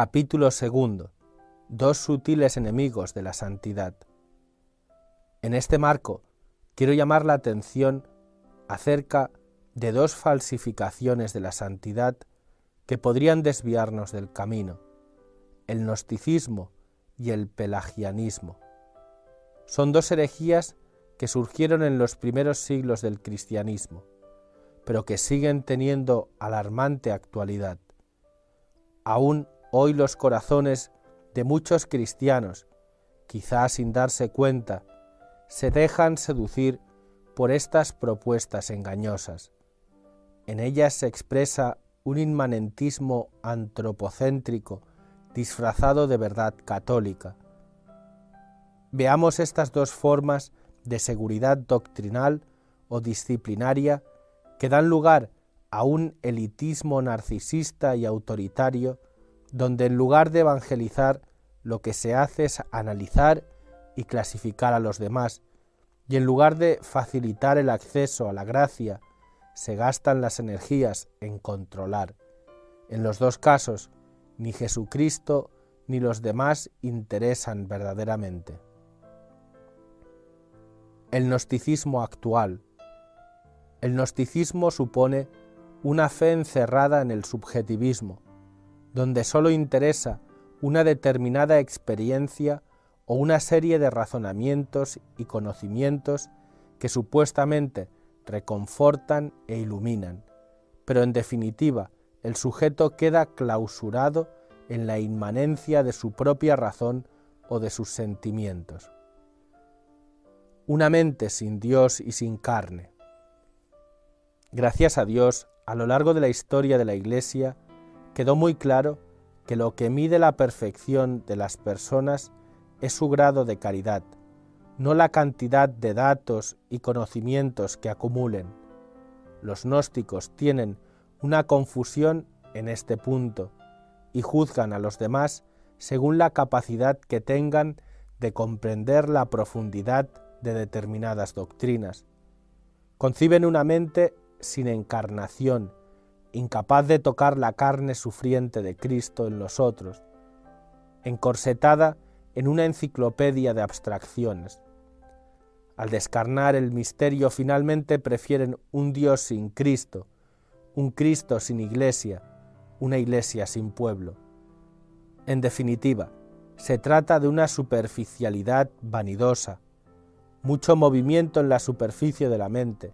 Capítulo 2. Dos sutiles enemigos de la santidad. En este marco quiero llamar la atención acerca de dos falsificaciones de la santidad que podrían desviarnos del camino: el gnosticismo y el pelagianismo. Son dos herejías que surgieron en los primeros siglos del cristianismo, pero que siguen teniendo alarmante actualidad. Aún hoy los corazones de muchos cristianos, quizás sin darse cuenta, se dejan seducir por estas propuestas engañosas. En ellas se expresa un inmanentismo antropocéntrico disfrazado de verdad católica. Veamos estas dos formas de seguridad doctrinal o disciplinaria que dan lugar a un elitismo narcisista y autoritario, donde en lugar de evangelizar, lo que se hace es analizar y clasificar a los demás, y en lugar de facilitar el acceso a la gracia, se gastan las energías en controlar. En los dos casos, ni Jesucristo ni los demás interesan verdaderamente. El gnosticismo actual. El gnosticismo supone una fe encerrada en el subjetivismo, donde sólo interesa una determinada experiencia o una serie de razonamientos y conocimientos que supuestamente reconfortan e iluminan, pero en definitiva el sujeto queda clausurado en la inmanencia de su propia razón o de sus sentimientos. Una mente sin Dios y sin carne. Gracias a Dios, a lo largo de la historia de la Iglesia, quedó muy claro que lo que mide la perfección de las personas es su grado de caridad, no la cantidad de datos y conocimientos que acumulen. Los gnósticos tienen una confusión en este punto y juzgan a los demás según la capacidad que tengan de comprender la profundidad de determinadas doctrinas. Conciben una mente sin encarnación, incapaz de tocar la carne sufriente de Cristo en los otros, encorsetada en una enciclopedia de abstracciones. Al descarnar el misterio, finalmente prefieren un Dios sin Cristo, un Cristo sin iglesia, una iglesia sin pueblo. En definitiva, se trata de una superficialidad vanidosa, mucho movimiento en la superficie de la mente,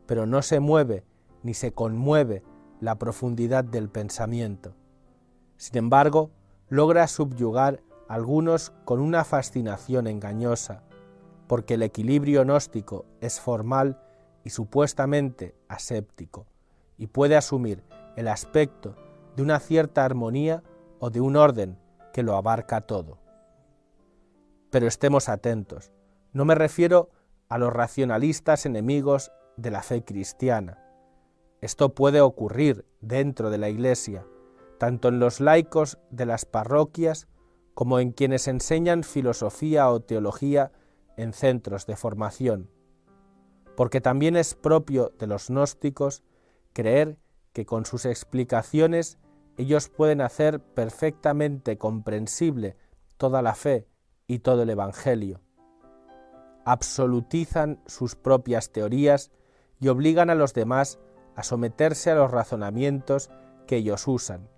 pero no se mueve ni se conmueve la profundidad del pensamiento. Sin embargo, logra subyugar a algunos con una fascinación engañosa, porque el equilibrio gnóstico es formal y supuestamente aséptico, y puede asumir el aspecto de una cierta armonía o de un orden que lo abarca todo. Pero estemos atentos, no me refiero a los racionalistas enemigos de la fe cristiana. Esto puede ocurrir dentro de la Iglesia, tanto en los laicos de las parroquias como en quienes enseñan filosofía o teología en centros de formación, porque también es propio de los gnósticos creer que con sus explicaciones ellos pueden hacer perfectamente comprensible toda la fe y todo el Evangelio. Absolutizan sus propias teorías y obligan a los demás a someterse a los razonamientos que ellos usan.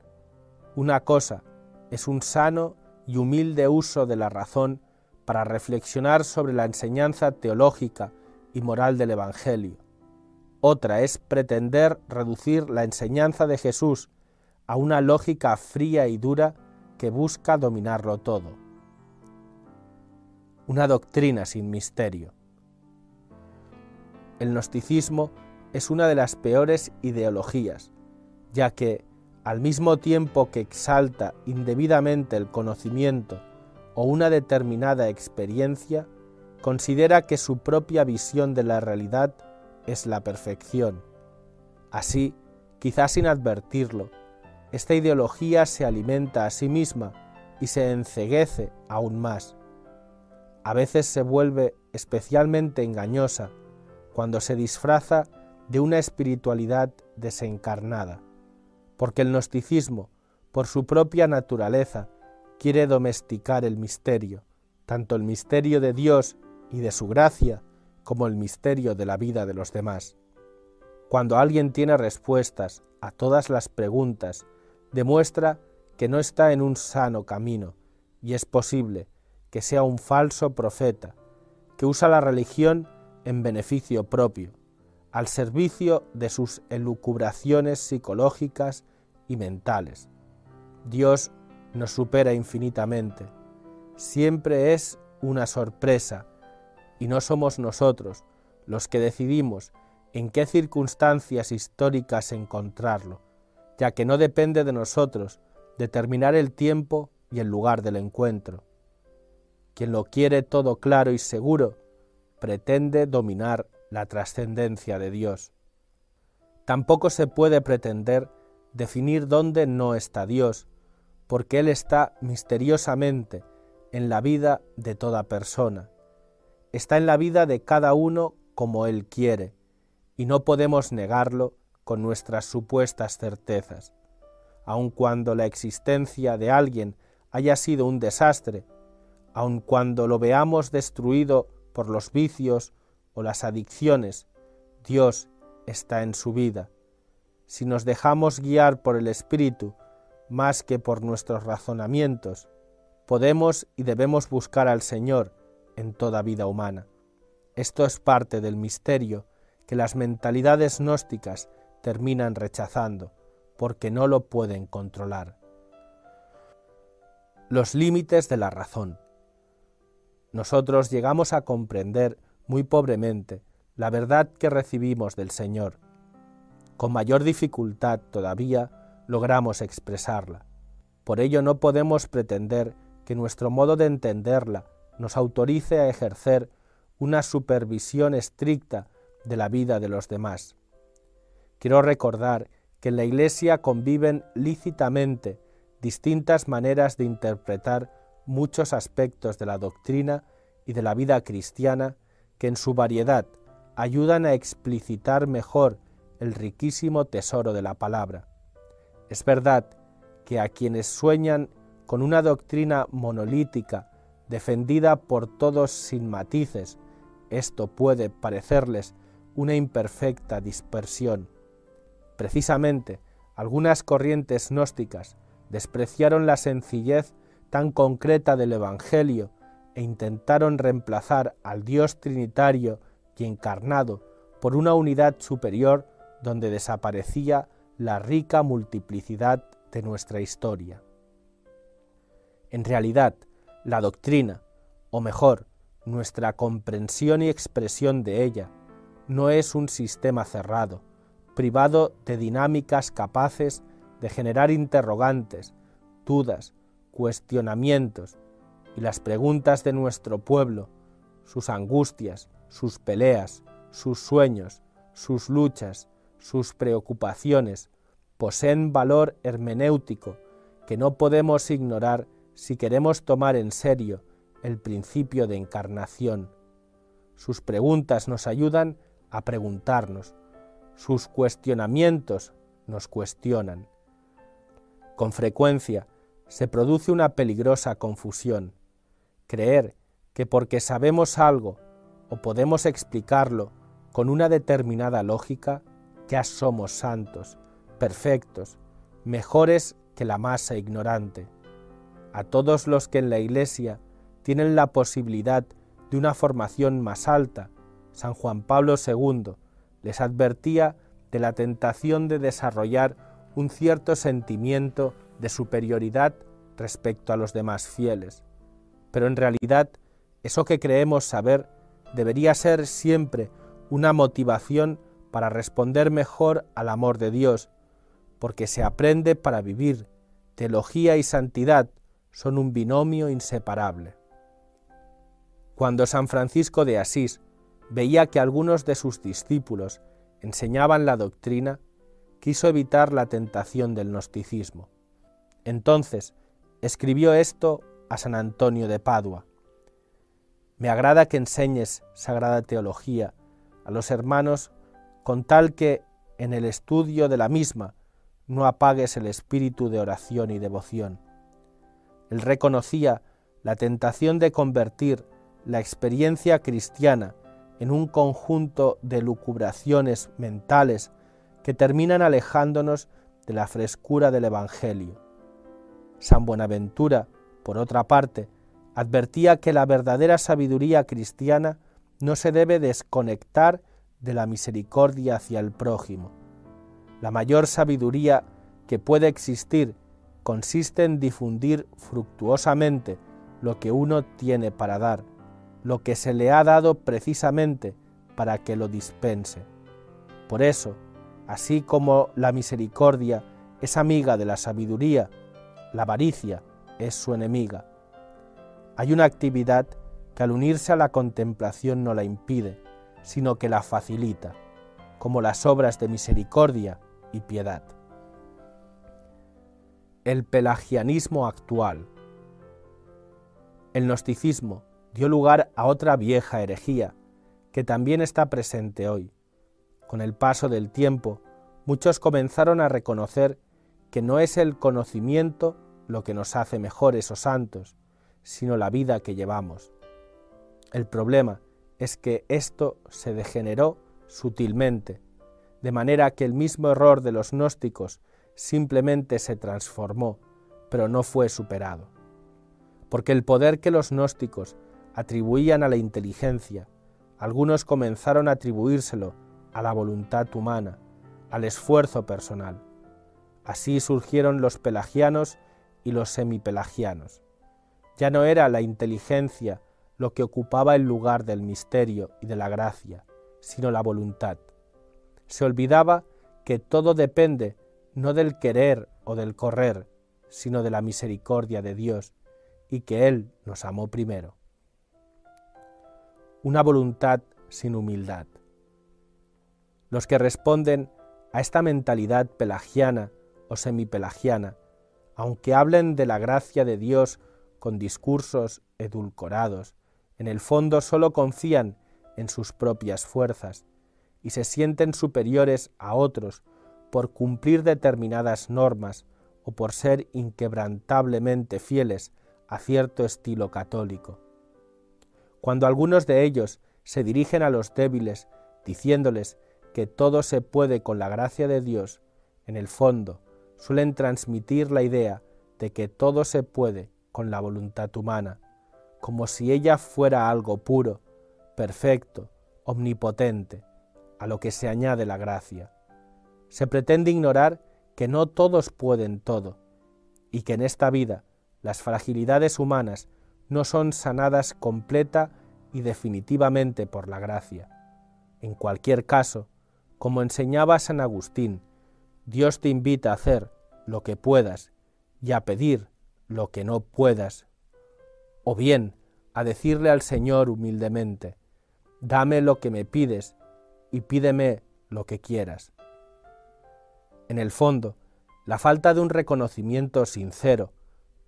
Una cosa es un sano y humilde uso de la razón para reflexionar sobre la enseñanza teológica y moral del Evangelio. Otra es pretender reducir la enseñanza de Jesús a una lógica fría y dura que busca dominarlo todo. Una doctrina sin misterio. El gnosticismo es una de las peores ideologías, ya que, al mismo tiempo que exalta indebidamente el conocimiento o una determinada experiencia, considera que su propia visión de la realidad es la perfección. Así, quizás sin advertirlo, esta ideología se alimenta a sí misma y se enceguece aún más. A veces se vuelve especialmente engañosa cuando se disfraza de una espiritualidad desencarnada, porque el gnosticismo por su propia naturaleza, quiere domesticar el misterio, tanto el misterio de Dios y de su gracia, como el misterio de la vida de los demás. Cuando alguien tiene respuestas a todas las preguntas, demuestra que no está en un sano camino, y es posible que sea un falso profeta, que usa la religión en beneficio propio, al servicio de sus elucubraciones psicológicas y mentales. Dios nos supera infinitamente, siempre es una sorpresa, y no somos nosotros los que decidimos en qué circunstancias históricas encontrarlo, ya que no depende de nosotros determinar el tiempo y el lugar del encuentro. Quien lo quiere todo claro y seguro, pretende dominar la trascendencia de Dios. Tampoco se puede pretender definir dónde no está Dios, porque Él está misteriosamente en la vida de toda persona. Está en la vida de cada uno como Él quiere, y no podemos negarlo con nuestras supuestas certezas. Aun cuando la existencia de alguien haya sido un desastre, aun cuando lo veamos destruido por los vicios o las adicciones, Dios está en su vida. Si nos dejamos guiar por el Espíritu más que por nuestros razonamientos, podemos y debemos buscar al Señor en toda vida humana. Esto es parte del misterio que las mentalidades gnósticas terminan rechazando, porque no lo pueden controlar. Los límites de la razón. Nosotros llegamos a comprender muy pobremente la verdad que recibimos del Señor. Con mayor dificultad todavía logramos expresarla. Por ello no podemos pretender que nuestro modo de entenderla nos autorice a ejercer una supervisión estricta de la vida de los demás. Quiero recordar que en la Iglesia conviven lícitamente distintas maneras de interpretar muchos aspectos de la doctrina y de la vida cristiana que en su variedad ayudan a explicitar mejor el riquísimo tesoro de la palabra. Es verdad que a quienes sueñan con una doctrina monolítica defendida por todos sin matices, esto puede parecerles una imperfecta dispersión. Precisamente, algunas corrientes gnósticas despreciaron la sencillez tan concreta del Evangelio e intentaron reemplazar al Dios trinitario y encarnado por una unidad superior donde desaparecía la rica multiplicidad de nuestra historia. En realidad, la doctrina, o mejor, nuestra comprensión y expresión de ella, no es un sistema cerrado, privado de dinámicas capaces de generar interrogantes, dudas, cuestionamientos y las preguntas de nuestro pueblo, sus angustias, sus peleas, sus sueños, sus luchas, sus preocupaciones, poseen valor hermenéutico que no podemos ignorar si queremos tomar en serio el principio de encarnación. Sus preguntas nos ayudan a preguntarnos, sus cuestionamientos nos cuestionan. Con frecuencia se produce una peligrosa confusión, creer que porque sabemos algo o podemos explicarlo con una determinada lógica, ya somos santos, perfectos, mejores que la masa ignorante. A todos los que en la Iglesia tienen la posibilidad de una formación más alta, San Juan Pablo II les advertía de la tentación de desarrollar un cierto sentimiento de superioridad respecto a los demás fieles. Pero en realidad, eso que creemos saber debería ser siempre una motivación para responder mejor al amor de Dios, porque se aprende para vivir. Teología y santidad son un binomio inseparable. Cuando San Francisco de Asís veía que algunos de sus discípulos enseñaban la doctrina, quiso evitar la tentación del gnosticismo. Entonces escribió esto a San Antonio de Padua: «Me agrada que enseñes sagrada teología a los hermanos con tal que, en el estudio de la misma, no apagues el espíritu de oración y devoción. Él reconocía la tentación de convertir la experiencia cristiana en un conjunto de lucubraciones mentales que terminan alejándonos de la frescura del Evangelio. San Buenaventura, por otra parte, advertía que la verdadera sabiduría cristiana no se debe desconectar de la misericordia hacia el prójimo. La mayor sabiduría que puede existir consiste en difundir fructuosamente lo que uno tiene para dar, lo que se le ha dado precisamente para que lo dispense. Por eso, así como la misericordia es amiga de la sabiduría, la avaricia es su enemiga. Hay una actividad que al unirse a la contemplación no la impide, sino que la facilita, como las obras de misericordia y piedad. El pelagianismo actual. El gnosticismo dio lugar a otra vieja herejía, que también está presente hoy. Con el paso del tiempo, muchos comenzaron a reconocer que no es el conocimiento lo que nos hace mejores o santos, sino la vida que llevamos. El problema es que esto se degeneró sutilmente, de manera que el mismo error de los gnósticos simplemente se transformó, pero no fue superado. Porque el poder que los gnósticos atribuían a la inteligencia, algunos comenzaron a atribuírselo a la voluntad humana, al esfuerzo personal. Así surgieron los pelagianos y los semipelagianos. Ya no era la inteligencia lo que ocupaba el lugar del misterio y de la gracia, sino la voluntad. Se olvidaba que todo depende no del querer o del correr, sino de la misericordia de Dios, y que Él nos amó primero. Una voluntad sin humildad. Los que responden a esta mentalidad pelagiana o semipelagiana, aunque hablen de la gracia de Dios con discursos edulcorados, en el fondo solo confían en sus propias fuerzas y se sienten superiores a otros por cumplir determinadas normas o por ser inquebrantablemente fieles a cierto estilo católico. Cuando algunos de ellos se dirigen a los débiles diciéndoles que todo se puede con la gracia de Dios, en el fondo suelen transmitir la idea de que todo se puede con la voluntad humana, como si ella fuera algo puro, perfecto, omnipotente, a lo que se añade la gracia. Se pretende ignorar que no todos pueden todo, y que en esta vida las fragilidades humanas no son sanadas completa y definitivamente por la gracia. En cualquier caso, como enseñaba San Agustín, Dios te invita a hacer lo que puedas y a pedir lo que no puedas, o bien a decirle al Señor humildemente, dame lo que me pides y pídeme lo que quieras. En el fondo, la falta de un reconocimiento sincero,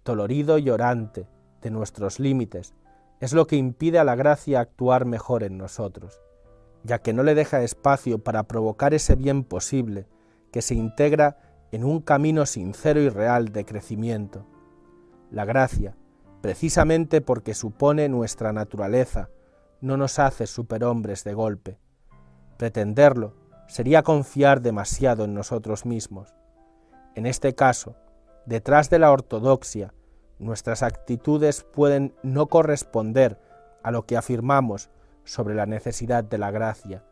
dolorido y orante de nuestros límites es lo que impide a la gracia actuar mejor en nosotros, ya que no le deja espacio para provocar ese bien posible que se integra en un camino sincero y real de crecimiento. La gracia, precisamente porque supone nuestra naturaleza, no nos hace superhombres de golpe. Pretenderlo sería confiar demasiado en nosotros mismos. En este caso, detrás de la ortodoxia, nuestras actitudes pueden no corresponder a lo que afirmamos sobre la necesidad de la gracia,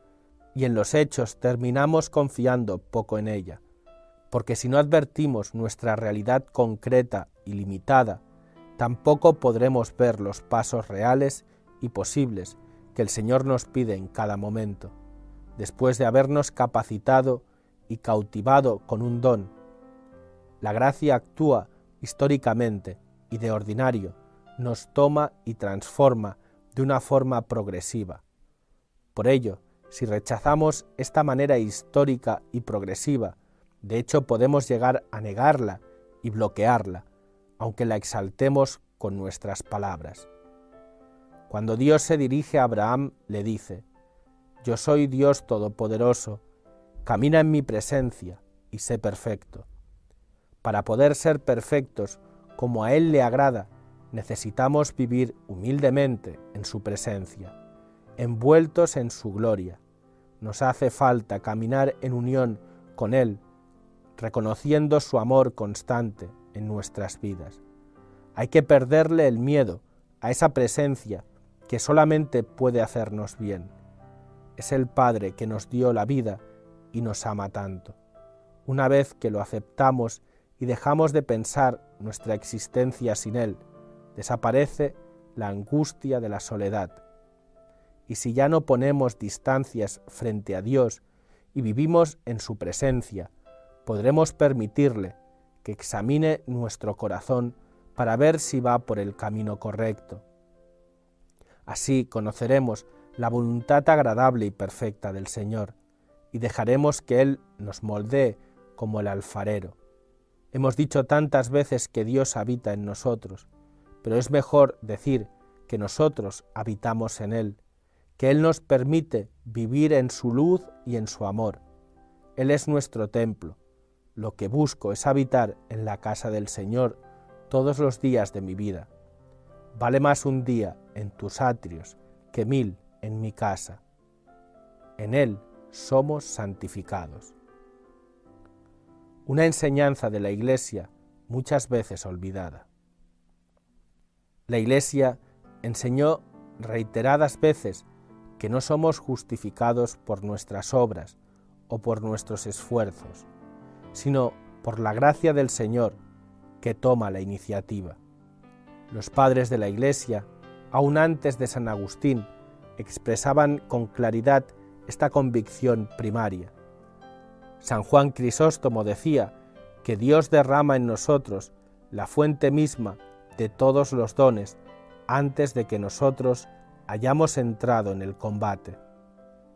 y en los hechos terminamos confiando poco en ella, porque si no advertimos nuestra realidad concreta y limitada, tampoco podremos ver los pasos reales y posibles que el Señor nos pide en cada momento, después de habernos capacitado y cautivado con un don. La gracia actúa históricamente y de ordinario, nos toma y transforma de una forma progresiva. Por ello, si rechazamos esta manera histórica y progresiva, de hecho podemos llegar a negarla y bloquearla, aunque la exaltemos con nuestras palabras. Cuando Dios se dirige a Abraham, le dice, «Yo soy Dios Todopoderoso, camina en mi presencia y sé perfecto». Para poder ser perfectos como a Él le agrada, necesitamos vivir humildemente en su presencia, envueltos en su gloria. Nos hace falta caminar en unión con Él, reconociendo su amor constante en nuestras vidas. Hay que perderle el miedo a esa presencia que solamente puede hacernos bien. Es el Padre que nos dio la vida y nos ama tanto. Una vez que lo aceptamos y dejamos de pensar nuestra existencia sin Él, desaparece la angustia de la soledad. Y si ya no ponemos distancias frente a Dios y vivimos en su presencia, podremos permitirle que examine nuestro corazón para ver si va por el camino correcto. Así conoceremos la voluntad agradable y perfecta del Señor y dejaremos que Él nos moldee como el alfarero. Hemos dicho tantas veces que Dios habita en nosotros, pero es mejor decir que nosotros habitamos en Él, que Él nos permite vivir en su luz y en su amor. Él es nuestro templo. Lo que busco es habitar en la casa del Señor todos los días de mi vida. Vale más un día en tus atrios que 1000 en mi casa. En Él somos santificados. Una enseñanza de la Iglesia muchas veces olvidada. La Iglesia enseñó reiteradas veces que no somos justificados por nuestras obras o por nuestros esfuerzos, sino por la gracia del Señor que toma la iniciativa. Los padres de la Iglesia, aún antes de San Agustín, expresaban con claridad esta convicción primaria. San Juan Crisóstomo decía que Dios derrama en nosotros la fuente misma de todos los dones antes de que nosotros hayamos entrado en el combate.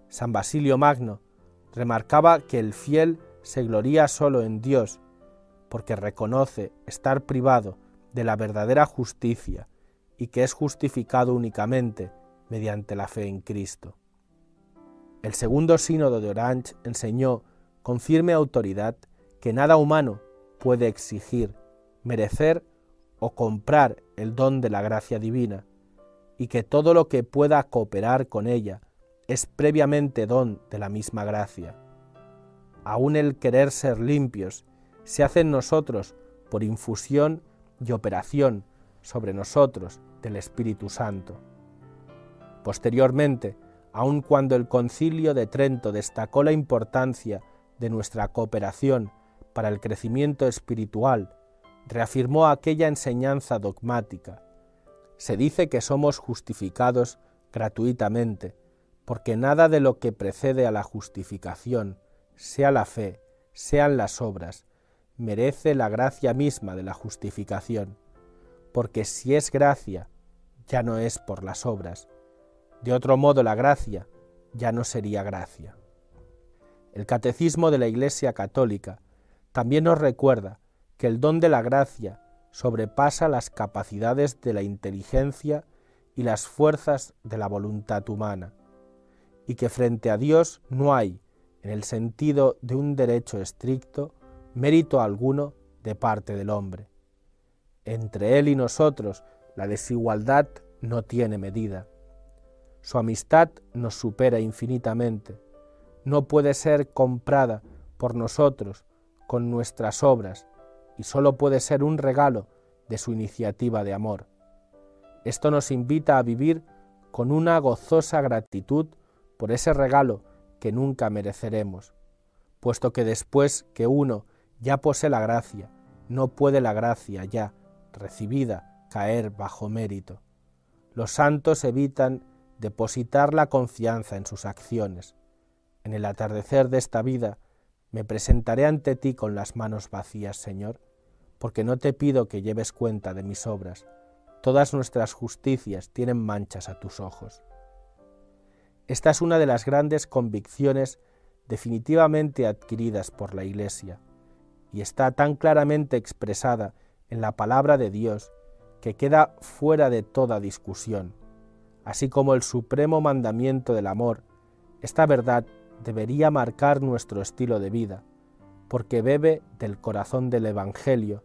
San Basilio Magno remarcaba que el fiel se gloría solo en Dios, porque reconoce estar privado de la verdadera justicia y que es justificado únicamente mediante la fe en Cristo. El segundo sínodo de Orange enseñó con firme autoridad que nada humano puede exigir, merecer o comprar el don de la gracia divina, y que todo lo que pueda cooperar con ella es previamente don de la misma gracia. Aún el querer ser limpios se hace en nosotros por infusión y operación sobre nosotros del Espíritu Santo. Posteriormente, aun cuando el Concilio de Trento destacó la importancia de nuestra cooperación para el crecimiento espiritual, reafirmó aquella enseñanza dogmática. Se dice que somos justificados gratuitamente, porque nada de lo que precede a la justificación, sea la fe, sean las obras, merece la gracia misma de la justificación, porque si es gracia, ya no es por las obras. De otro modo, la gracia ya no sería gracia. El Catecismo de la Iglesia Católica también nos recuerda que el don de la gracia sobrepasa las capacidades de la inteligencia y las fuerzas de la voluntad humana, y que frente a Dios no hay, en el sentido de un derecho estricto, mérito alguno de parte del hombre. Entre Él y nosotros la desigualdad no tiene medida. Su amistad nos supera infinitamente. No puede ser comprada por nosotros con nuestras obras y sólo puede ser un regalo de su iniciativa de amor. Esto nos invita a vivir con una gozosa gratitud por ese regalo que nunca mereceremos, puesto que después que uno ya posee la gracia, no puede la gracia ya recibida caer bajo mérito. Los santos evitan depositar la confianza en sus acciones. En el atardecer de esta vida me presentaré ante ti con las manos vacías, Señor, porque no te pido que lleves cuenta de mis obras. Todas nuestras justicias tienen manchas a tus ojos. Esta es una de las grandes convicciones definitivamente adquiridas por la Iglesia, y está tan claramente expresada en la palabra de Dios que queda fuera de toda discusión. Así como el supremo mandamiento del amor, esta verdad debería marcar nuestro estilo de vida, porque bebe del corazón del Evangelio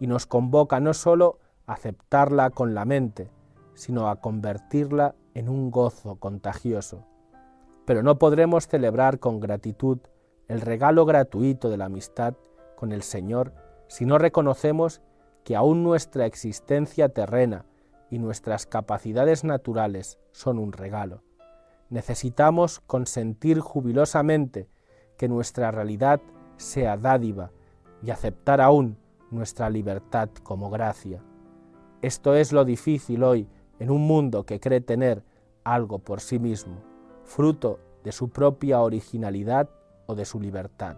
y nos convoca no sólo a aceptarla con la mente, sino a convertirla en un gozo contagioso. Pero no podremos celebrar con gratitud el regalo gratuito de la amistad con el Señor si no reconocemos que aún nuestra existencia terrena y nuestras capacidades naturales son un regalo. Necesitamos consentir jubilosamente que nuestra realidad sea dádiva y aceptar aún nuestra libertad como gracia. Esto es lo difícil hoy en un mundo que cree tener algo por sí mismo, fruto de su propia originalidad o de su libertad.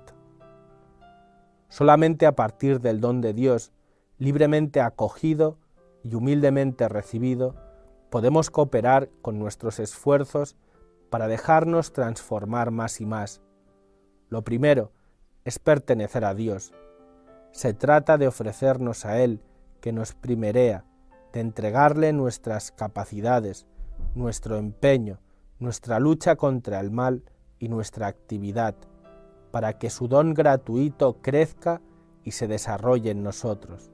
Solamente a partir del don de Dios, libremente acogido y humildemente recibido, podemos cooperar con nuestros esfuerzos para dejarnos transformar más y más. Lo primero es pertenecer a Dios. Se trata de ofrecernos a Él, que nos primerea, de entregarle nuestras capacidades, nuestro empeño, nuestra lucha contra el mal y nuestra actividad, para que su don gratuito crezca y se desarrolle en nosotros.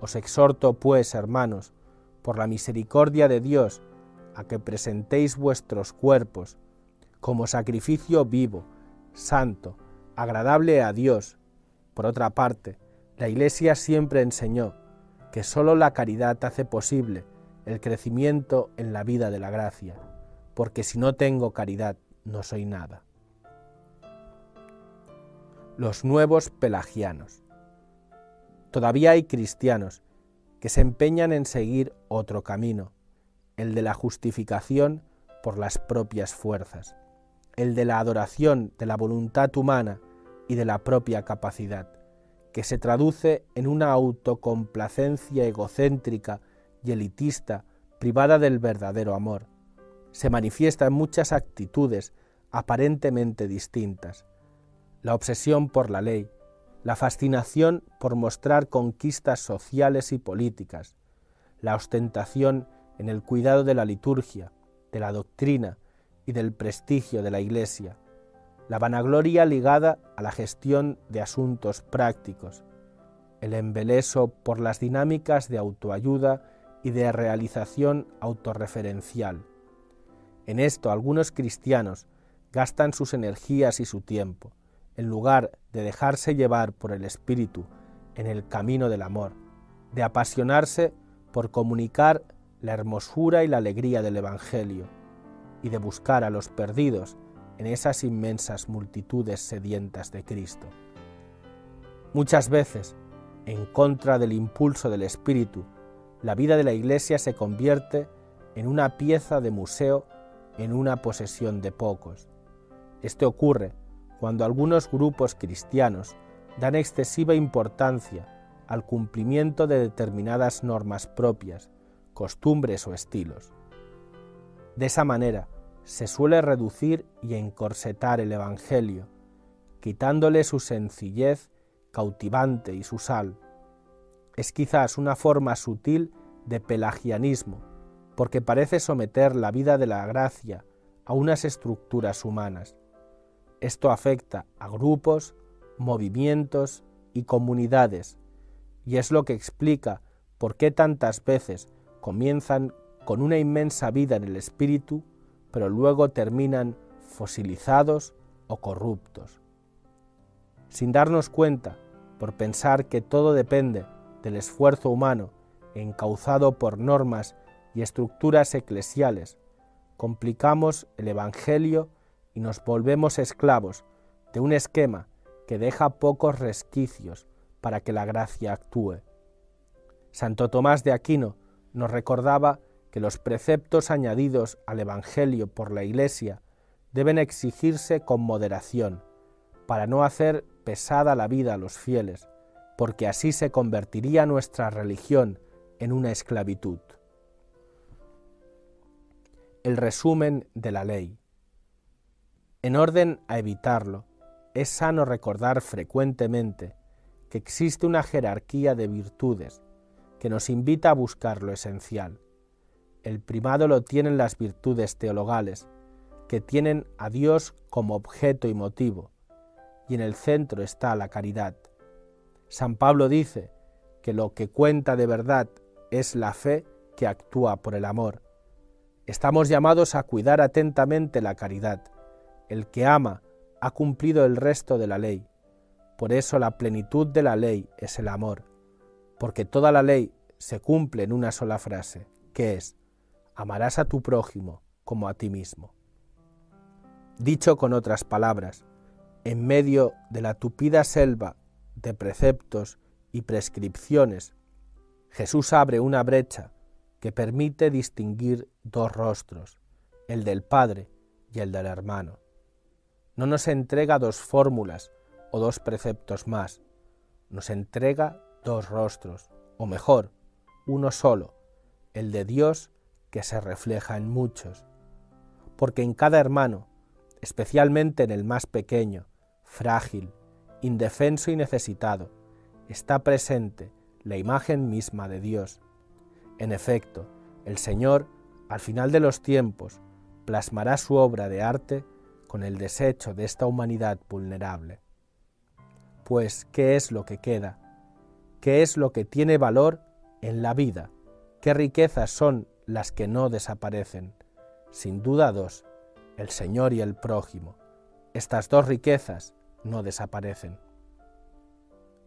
Os exhorto, pues, hermanos, por la misericordia de Dios, a que presentéis vuestros cuerpos como sacrificio vivo, santo, agradable a Dios. Por otra parte, la Iglesia siempre enseñó que sólo la caridad hace posible el crecimiento en la vida de la gracia, porque si no tengo caridad, no soy nada. Los nuevos pelagianos. Todavía hay cristianos que se empeñan en seguir otro camino, el de la justificación por las propias fuerzas, el de la adoración de la voluntad humana y de la propia capacidad, que se traduce en una autocomplacencia egocéntrica y elitista privada del verdadero amor. Se manifiesta en muchas actitudes aparentemente distintas: la obsesión por la ley, la fascinación por mostrar conquistas sociales y políticas, la ostentación en el cuidado de la liturgia, de la doctrina y del prestigio de la Iglesia, la vanagloria ligada a la gestión de asuntos prácticos, el embeleso por las dinámicas de autoayuda y de realización autorreferencial. En esto algunos cristianos gastan sus energías y su tiempo, en lugar de dejarse llevar por el Espíritu en el camino del amor, de apasionarse por comunicar la hermosura y la alegría del Evangelio, y de buscar a los perdidos en esas inmensas multitudes sedientas de Cristo. Muchas veces, en contra del impulso del Espíritu, la vida de la Iglesia se convierte en una pieza de museo, en una posesión de pocos. Esto ocurre cuando algunos grupos cristianos dan excesiva importancia al cumplimiento de determinadas normas propias, costumbres o estilos. De esa manera se suele reducir y encorsetar el Evangelio, quitándole su sencillez cautivante y su sal. Es quizás una forma sutil de pelagianismo, porque parece someter la vida de la gracia a unas estructuras humanas. Esto afecta a grupos, movimientos y comunidades, y es lo que explica por qué tantas veces comienzan con una inmensa vida en el espíritu, pero luego terminan fosilizados o corruptos. Sin darnos cuenta, por pensar que todo depende del esfuerzo humano encauzado por normas y estructuras eclesiales, complicamos el Evangelio y nos volvemos esclavos de un esquema que deja pocos resquicios para que la gracia actúe. Santo Tomás de Aquino nos recordaba que los preceptos añadidos al Evangelio por la Iglesia deben exigirse con moderación, para no hacer pesada la vida a los fieles, porque así se convertiría nuestra religión en una esclavitud. El resumen de la ley. En orden a evitarlo, es sano recordar frecuentemente que existe una jerarquía de virtudes que nos invita a buscar lo esencial. El primado lo tienen las virtudes teologales, que tienen a Dios como objeto y motivo, y en el centro está la caridad. San Pablo dice que lo que cuenta de verdad es la fe que actúa por el amor. Estamos llamados a cuidar atentamente la caridad. El que ama ha cumplido el resto de la ley. Por eso la plenitud de la ley es el amor, porque toda la ley se cumple en una sola frase, que es: amarás a tu prójimo como a ti mismo. Dicho con otras palabras, en medio de la tupida selva de preceptos y prescripciones, Jesús abre una brecha que permite distinguir dos rostros, el del Padre y el del hermano. No nos entrega dos fórmulas o dos preceptos más, nos entrega dos rostros, o mejor, uno solo, el de Dios que se refleja en muchos, porque en cada hermano, especialmente en el más pequeño, frágil, indefenso y necesitado, está presente la imagen misma de Dios. En efecto, el Señor, al final de los tiempos, plasmará su obra de arte con el desecho de esta humanidad vulnerable. Pues, ¿qué es lo que queda? ¿Qué es lo que tiene valor en la vida? ¿Qué riquezas son las que no desaparecen? Sin duda dos, el Señor y el prójimo. Estas dos riquezas no desaparecen.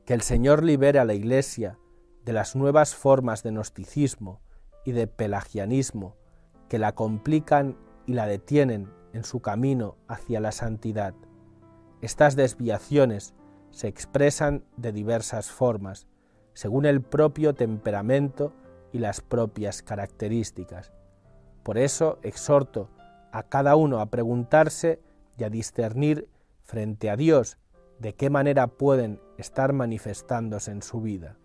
Que el Señor libere a la Iglesia de las nuevas formas de gnosticismo y de pelagianismo que la complican y la detienen en su camino hacia la santidad. Estas desviaciones se expresan de diversas formas, según el propio temperamento y las propias características. Por eso exhorto a cada uno a preguntarse y a discernir frente a Dios de qué manera pueden estar manifestándose en su vida.